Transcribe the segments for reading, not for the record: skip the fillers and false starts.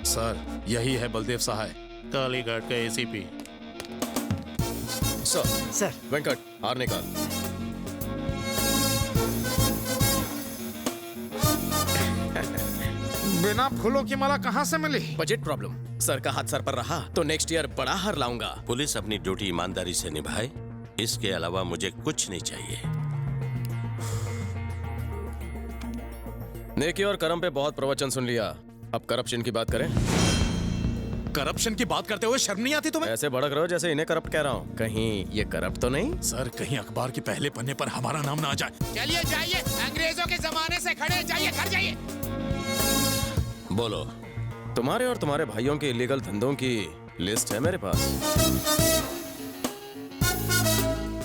Sir, यही है बलदेव सहाय, कालीघाट का एसीपी। सर वेंकट, हार निकाल। बिना फूलों की माला कहाँ से मिली? Budget problem. सर का हाथ सर पर रहा तो नेक्स्ट ईयर बड़ा हार लाऊंगा। पुलिस अपनी ड्यूटी ईमानदारी से निभाए, इसके अलावा मुझे कुछ नहीं चाहिए। नेकी और कर्म पे बहुत प्रवचन सुन लिया, अब करप्शन की बात करें। करप्शन की बात करते हुए शर्म नहीं आती तुम्हें? ऐसे भड़क रहे हो जैसे इन्हें करप्ट कह रहा हूँ। कहीं ये करप्ट तो नहीं? सर, कहीं अखबार के पहले पन्ने पर हमारा नाम ना आ जाए। चलिए जाइए, अंग्रेजों के जमाने से खड़े, जाइए घर जाइए। बोलो। तुम्हारे और तुम्हारे भाइयों के इलीगल धंधों की लिस्ट है मेरे पास।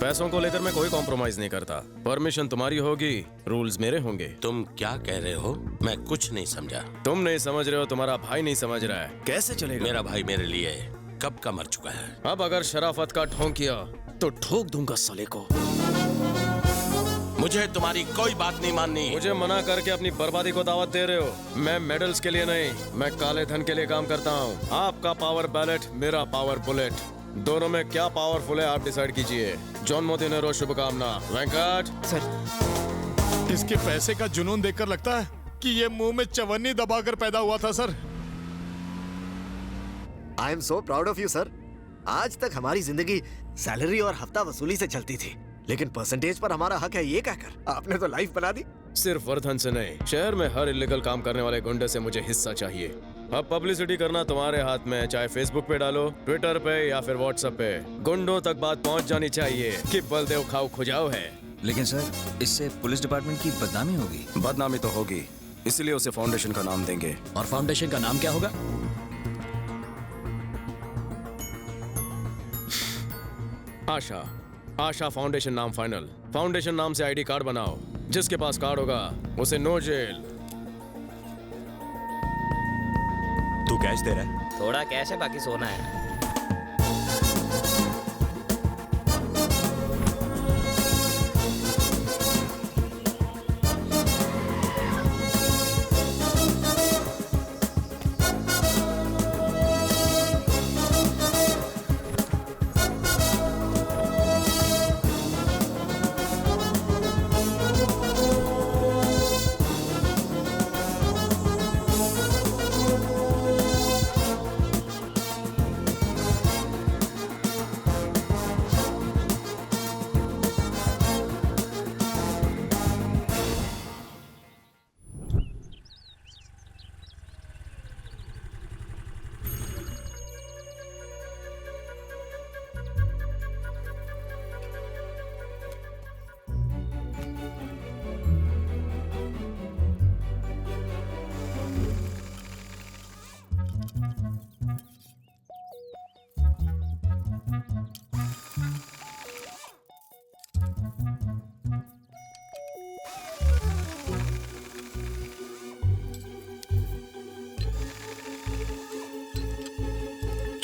पैसों को लेकर मैं कोई कॉम्प्रोमाइज नहीं करता। परमिशन तुम्हारी होगी, रूल्स मेरे होंगे। तुम क्या कह रहे हो? मैं कुछ नहीं समझा। तुम नहीं समझ रहे हो, तुम्हारा भाई नहीं समझ रहा है, कैसे चलेगा? मेरा भाई मेरे लिए कब का मर चुका है। अब अगर शराफत का ठोंक किया तो ठोक दूंगा साले को। मुझे तुम्हारी कोई बात नहीं माननी। मुझे मना करके अपनी बर्बादी को दावत दे रहे हो। मैं मेडल्स के लिए नहीं, मैं काले धन के लिए काम करता हूँ। आपका पावर बैलेट, मेरा पावर बुलेट, दोनों में क्या पावरफुल है आप डिसाइड कीजिए। जॉन मोदिनेरो, शुभकामना। वेंकट सर, इसके पैसे का जुनून देखकर लगता है कि ये मुंह में चवन्नी दबाकर पैदा हुआ था। Sir, I am so proud of you sir. आज तक हमारी जिंदगी सैलरी और हफ्ता वसूली से चलती थी, लेकिन परसेंटेज पर हमारा हक है ये कहकर आपने तो लाइफ बना दी। सिर्फ वर्धन से नहीं, शहर में हर इलीगल काम करने वाले गुंडे से मुझे हिस्सा चाहिए। अब पब्लिसिटी करना तुम्हारे हाथ में, चाहे फेसबुक पे डालो, ट्विटर पे या फिर व्हाट्सएप पे। गुंडों तक बात पहुंच जानी चाहिए कि बलदेव खाऊ खुजाऊ है। लेकिन सर, इससे पुलिस डिपार्टमेंट की बदनामी होगी। बदनामी तो होगी, इसलिए उसे फाउंडेशन का नाम देंगे। और फाउंडेशन का नाम क्या होगा? आशा। आशा फाउंडेशन नाम फाइनल। फाउंडेशन नाम से आईडी कार्ड बनाओ, जिसके पास कार्ड होगा उसे नो जेल। तू कैश दे रहा है? थोड़ा कैश है, बाकी सोना है।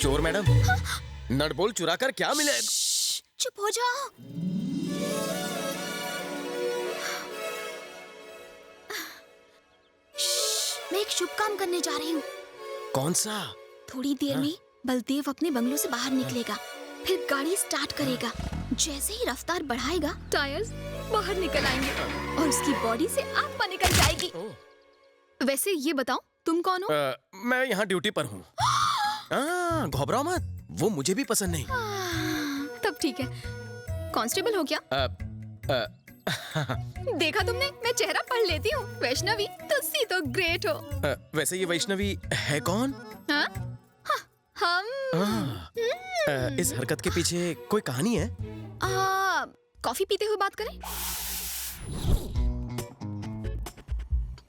चोर मैडम, नटबोल्ट चुरा कर क्या मिले? चुप हो जाओ। मैं एक शुभ काम करने जा रही हूँ। कौन सा? थोड़ी देर में बलदेव अपने बंगलों से बाहर निकलेगा, फिर गाड़ी स्टार्ट करेगा। जैसे ही रफ्तार बढ़ाएगा, टायर्स बाहर निकल आएंगे और उसकी बॉडी से आत्मा निकल जाएगी। वैसे ये बताओ, तुम कौन हो? मैं यहाँ ड्यूटी पर हूँ। घबराओ मत, वो मुझे भी पसंद नहीं। तब ठीक है। कांस्टेबल हो क्या? देखा तुमने, मैं चेहरा पढ़ लेती हूँ। वैष्णवी, तुलसी तो ग्रेट हो। वैसे ये वैष्णवी है कौन? हाँ? हम इस हरकत के पीछे कोई कहानी है? कॉफी पीते हुए बात करें?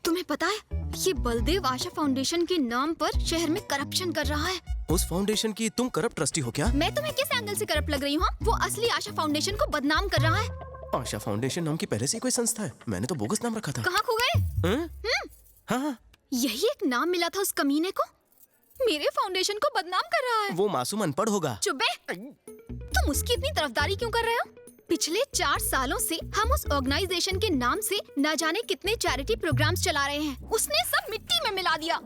तुम्हें पता है, ये बलदेव आशा फाउंडेशन के नाम पर शहर में करप्शन कर रहा है। उस फाउंडेशन की तुम करप्ट ट्रस्टी हो क्या? मैं तुम्हें किस एंगल से करप्ट लग रही हूँ? वो असली आशा फाउंडेशन को बदनाम कर रहा है। आशा फाउंडेशन नाम की पहले से कोई संस्था है, मैंने तो बोगस नाम रखा था। कहाँ खो गए? हाँ, यही एक नाम मिला था उस कमीने को। मेरे फाउंडेशन को बदनाम कर रहा है। वो मासूम अनपढ़ होगा। चुप बे। तुम उसकी इतनी तरफदारी क्यों कर रहे हो? पिछले 4 सालों से हम उस ऑर्गेनाइजेशन के नाम से न जाने कितने चैरिटी प्रोग्राम्स चला रहे हैं। उसने सब मिट्टी में मिला दिया।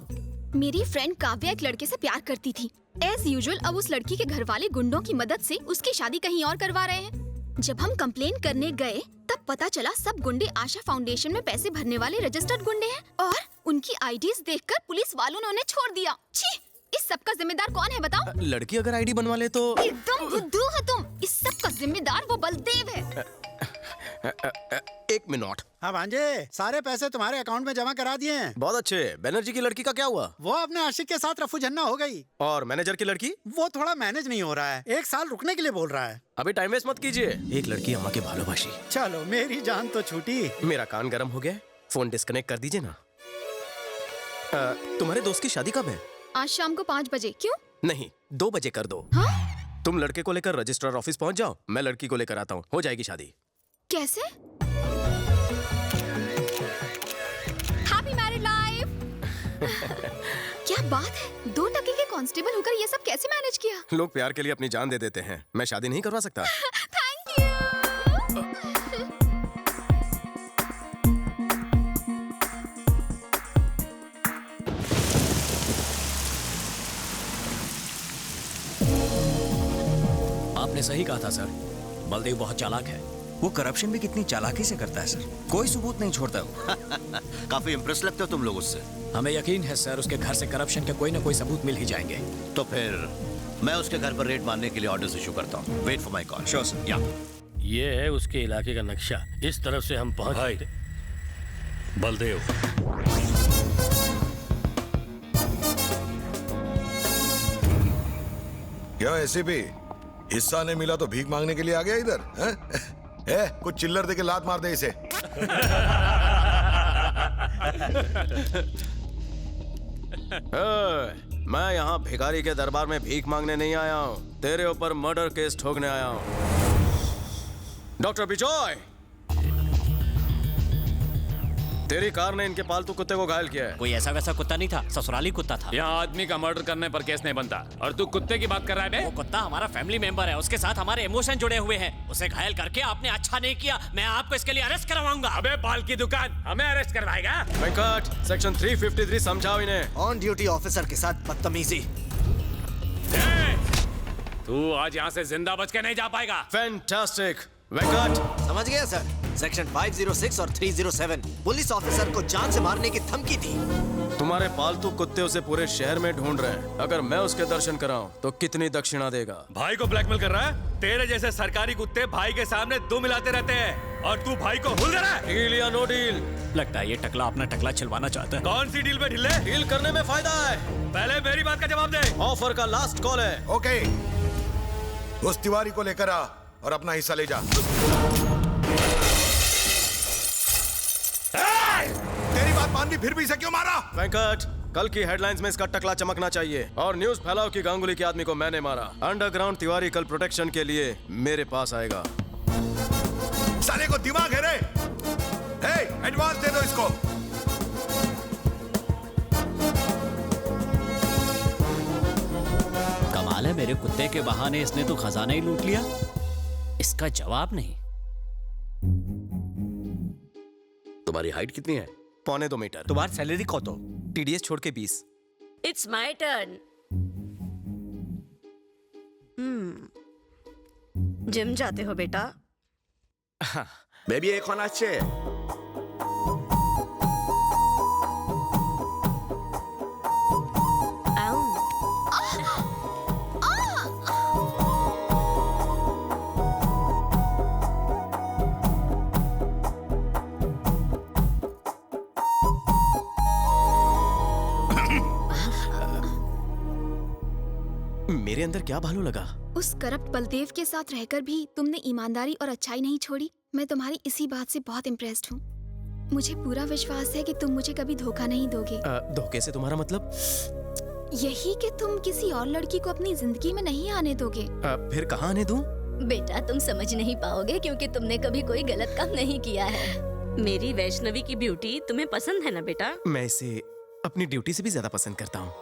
मेरी फ्रेंड काव्या एक लड़के से प्यार करती थी। एज यूजुअल अब उस लड़की के घर वाले गुंडों की मदद से उसकी शादी कहीं और करवा रहे हैं। जब हम कंप्लेन करने गए तब पता चला सब गुंडे आशा फाउंडेशन में पैसे भरने वाले रजिस्टर्ड गुंडे हैं और उनकी आईडीज देखकर पुलिस वालों ने उन्हें छोड़ दिया। छी, इस सब का जिम्मेदार कौन है बताओ? लड़की अगर आईडी बनवा ले तो एकदम बुद्धू हो तुम। इस सब का जिम्मेदार वो बलदेव है। एक मिनट। हाँ भांजे, सारे पैसे तुम्हारे अकाउंट में जमा करा दिए हैं। बहुत अच्छे। बैनर्जी की लड़की का क्या हुआ? वो अपने आशिक के साथ रफू झन्ना हो गई। और मैनेजर की लड़की? वो थोड़ा मैनेज नहीं हो रहा है, 1 साल रुकने के लिए बोल रहा है। अभी टाइम वेस्ट मत कीजिए। एक लड़की अम्मा के भालोबाशी। चलो मेरी जान तो छूटी। मेरा कान गर्म हो गया, फोन डिस्कनेक्ट कर दीजिए ना। तुम्हारे दोस्त की शादी कब है? आज शाम को 5 बजे। क्यों? नहीं, 2 बजे कर दो। हाँ? तुम लड़के को लेकर रजिस्ट्रार ऑफिस पहुंच जाओ, मैं लड़की को लेकर आता हूँ, हो जाएगी शादी। कैसे? Happy married life. क्या बात है, 2 टके के कांस्टेबल होकर ये सब कैसे मैनेज किया? लोग प्यार के लिए अपनी जान दे देते हैं, मैं शादी नहीं करवा सकता। Thank you. आपने सही कहा था सर, बलदेव बहुत चालाक है। वो करप्शन भी कितनी चालाकी से करता है सर, कोई सबूत नहीं छोड़ता वो। काफी इम्प्रेस लगते हो तुम लोग उससे। हमें यकीन है सर, उसके घर से करप्शन के कोई ना कोई सबूत मिल ही जाएंगे। तो फिर मैं उसके घर पर रेड मारने के लिए ऑर्डर इशू करता हूँ। Wait for my call. Sure sir. या ये है उसके इलाके का नक्शा, इस तरफ से हम पहुंच गए। बलदेव, क्या ऐसे भी हिस्सा नहीं मिला तो भीख मांगने के लिए आ गया इधर? कुछ चिल्लर दे के लात मार दे इसे। मैं यहाँ भिखारी के दरबार में भीख मांगने नहीं आया हूँ, तेरे ऊपर मर्डर केस ठोकने आया हूँ। डॉक्टर बिजॉय, तेरी कार ने इनके पालतू कुत्ते को घायल किया है। कोई ऐसा वैसा कुत्ता नहीं था, ससुराली कुत्ता था। यहाँ आदमी का मर्डर करने पर केस नहीं बनता, और तू कुत्ते की बात कर रहा है बे? वो कुत्ता हमारा फैमिली मेंबर है, उसके साथ हमारे इमोशन जुड़े हुए हैं। उसे घायल करके आपने अच्छा नहीं किया, मैं आपको इसके लिए अरेस्ट करवाऊंगा। अबे बाल की दुकान, हमें अरेस्ट करवाएगा? वेंकट, सेक्शन 353 समझाओ इन्हें। ऑन ड्यूटी ऑफिसर के साथ बदतमीजी। तू आज यहाँ से जिंदा बच के नहीं जा पाएगा। फैंटास्टिक। वेंकट, समझ गया सर। सेक्शन 506 और 307 पुलिस ऑफिसर को जान से मारने की धमकी दी। तुम्हारे पालतू कुत्ते उसे पूरे शहर में ढूंढ रहे हैं, अगर मैं उसके दर्शन कराऊं तो कितनी दक्षिणा देगा? भाई को ब्लैकमेल कर रहा है? तेरे जैसे सरकारी कुत्ते भाई के सामने दो मिलाते रहते हैं, और तू भाई को भूल रहा है? डील या नो डील? लगता है ये टकला अपना टकला छिलवाना चाहता है। कौन सी डील पे ढिल्ले? डील करने में फायदा है। पहले मेरी बात का जवाब दे। ऑफर का लास्ट कॉल है। ओके, उस तिवारी को लेकर आ और अपना हिस्सा ले जा। तेरी बात मान ली, फिर भी इसे क्यों मारा? वेंकट, कल की हेडलाइंस में इसका टकला चमकना चाहिए और न्यूज फैलाओ कि गांगुली के आदमी को मैंने मारा। अंडरग्राउंड तिवारी कल प्रोटेक्शन के लिए मेरे पास आएगा। साले को दिमाग है रे? एडवांस दे दो इसको। कमाल है, मेरे कुत्ते के बहाने इसने तो खजाना ही लूट लिया। इसका जवाब नहीं। तुम्हारी हाइट कितनी है? 1.25 मीटर। तुम्हारी सैलरी कौन तो? टीडीएस छोड़ के 20। It's my turn. जिम जाते हो बेटा? बेबी एक होना चाहिए। मेरे अंदर क्या भालू लगा? उस करप्ट बलदेव के साथ रहकर भी तुमने ईमानदारी और अच्छाई नहीं छोड़ी। मैं तुम्हारी इसी बात से बहुत इम्प्रेस्ड हूँ। मुझे पूरा विश्वास है कि तुम मुझे कभी धोखा नहीं दोगे। धोखे से तुम्हारा मतलब? यही कि तुम किसी और लड़की को अपनी जिंदगी में नहीं आने दोगे। फिर कहाँ आने दूं? बेटा तुम समझ नहीं पाओगे क्योंकि तुमने कभी कोई गलत काम नहीं किया है। मेरी वैष्णवी की ब्यूटी तुम्हें पसंद है ना बेटा? मैं इसे अपनी ड्यूटी से भी ज्यादा पसंद करता हूँ।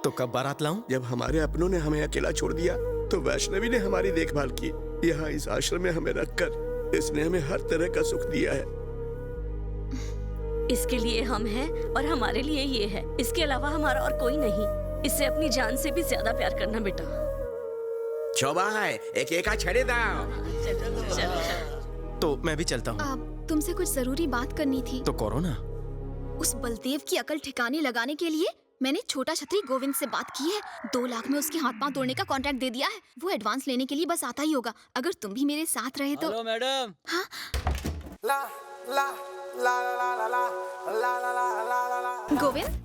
तो कब बारात लाऊं? जब हमारे अपनों ने हमें अकेला छोड़ दिया तो वैष्णवी ने हमारी देखभाल की। यहाँ इस आश्रम में हमें रखकर इसने हमें हर तरह का सुख दिया है। इसके लिए हम हैं और हमारे लिए ये है। इसके अलावा हमारा और कोई नहीं। इससे अपनी जान से भी ज्यादा प्यार करना बेटा। चौबाई एक एका छड़े दाओ। तो मैं भी चलता हूँ। तुमसे कुछ जरूरी बात करनी थी। तो करो ना। उस बलदेव की अकल ठिकाने लगाने के लिए मैंने छोटा छतरी गोविंद से बात की है। 2 लाख में उसके हाथ पांव तोड़ने का कॉन्ट्रैक्ट दे दिया है। वो एडवांस लेने के लिए बस आता ही होगा। अगर तुम भी मेरे साथ रहे तो। Hello madam. हाँ? गोविंद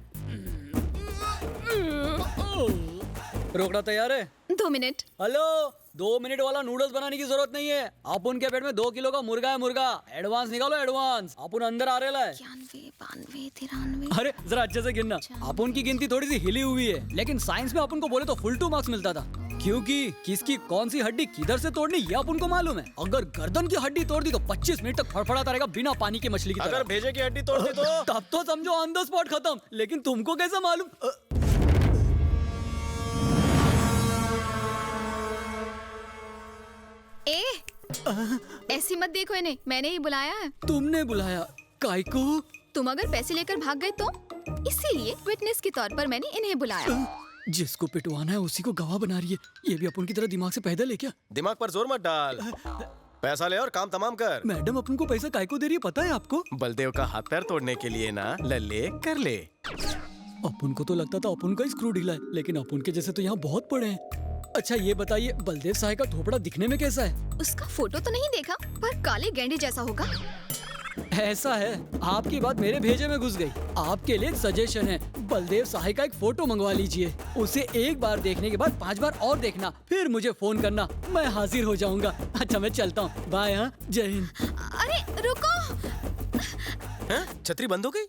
रोकना तैयार है? 2 मिनट। हेलो, 2 मिनट वाला नूडल्स बनाने की जरूरत नहीं है। अपन के पेट में 2 किलो का मुर्गा है मुर्गा। एडवांस निकालो एडवांस। अपन अंदर आ रहा है। 91, 92, 93। अरे जरा अच्छे से गिनना। अपन की गिनती थोड़ी सी हिली हुई है, लेकिन साइंस में अपन को बोले तो फुल 2 मार्क्स मिलता था, क्योंकि किसकी कौन सी हड्डी किधर से तोड़नी ये अपन को मालूम है। अगर गर्दन की हड्डी तोड़ दी तो 25 मिनट तक फड़फड़ाता रहेगा बिना पानी की मछली की तरह। अगर भेजे की हड्डी तोड़ दी तो तब तो समझो ऑन द स्पॉट खत्म। लेकिन तुमको कैसे मालूम? ऐसी मत देखो इन्हें, मैंने ही बुलाया है। तुमने बुलाया? काय को? तुम अगर पैसे लेकर भाग गए तो इसीलिए विटनेस के तौर पर मैंने इन्हें बुलाया। जिसको पिटवाना है उसी को गवाह बना रही है। ये भी अपन की तरह दिमाग से पैदल है क्या? दिमाग पर जोर मत डाल। पैसा ले और काम तमाम कर। मैडम अपन को पैसा काय को दे रही है पता है आपको? बलदेव का हाथ पैर तोड़ने के लिए ना। ले कर ले। अपन को तो लगता था अपन का ही स्क्रू ढीला है, लेकिन अपन के जैसे तो यहाँ बहुत पड़े हैं। अच्छा ये बताइए, बलदेव साहब का थोपड़ा दिखने में कैसा है? उसका फोटो तो नहीं देखा, पर काले गेंडे जैसा होगा। ऐसा है, आपकी बात मेरे भेजे में घुस गई। आपके लिए एक सजेशन है, बलदेव साहब का एक फोटो मंगवा लीजिए। उसे एक बार देखने के बाद 5 बार और देखना, फिर मुझे फोन करना, मैं हाजिर हो जाऊंगा। अच्छा मैं चलता हूँ, बाय। हाँ, जय हिंद। अरे रुको। छतरी बंद हो गई?